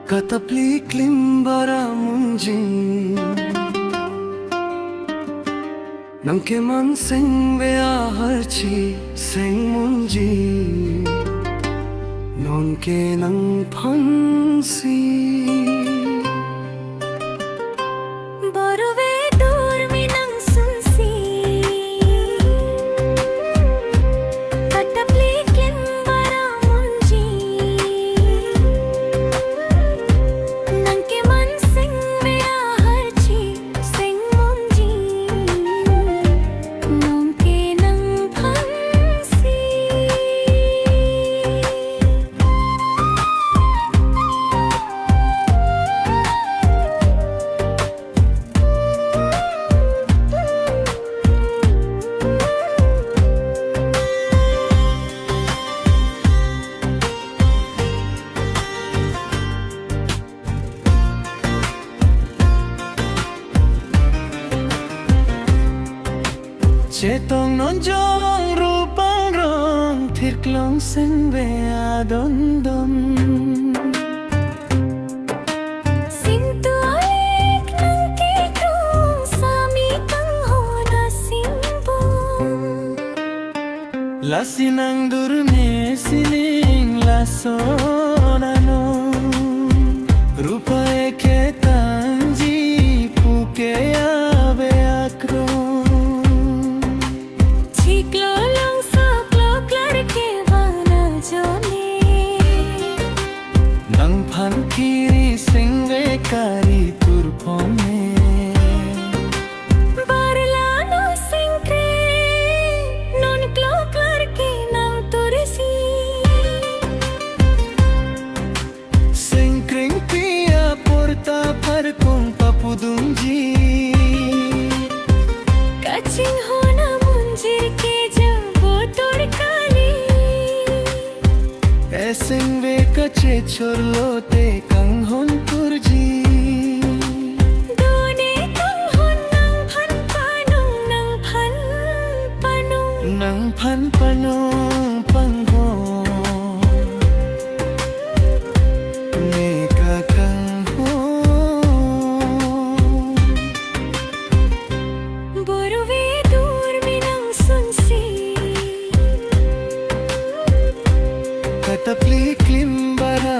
Katapli klimbara munjing Nang keman seng bea harchi seng munji Non ke nang phansi Boruve dur mi nang sunsi Katapli klimbara munji Nang keman seng bea harchi seng munji Non ke nang phansi Chetong non jong rupang rong Thirklong seng bea don don Sintu alik nang kikong sami kang hona simbong Lasinang durme siling lasonano Rupa eke tanji puke abe akro Chiklo long soklo klarke bana jone Nang phan kiri singve kari turpome Barlano singkre non klo klarke nang tursi Singkring pia porta par kong papudungji Kaching hona munjir ke jabo torkali Singve kache chorlote kang hon turji Done kang hon nang phan panong nang phan panong Nang phan panong pangho Neka kang ho Boruve dur mi nang sunsi Katapli klimbara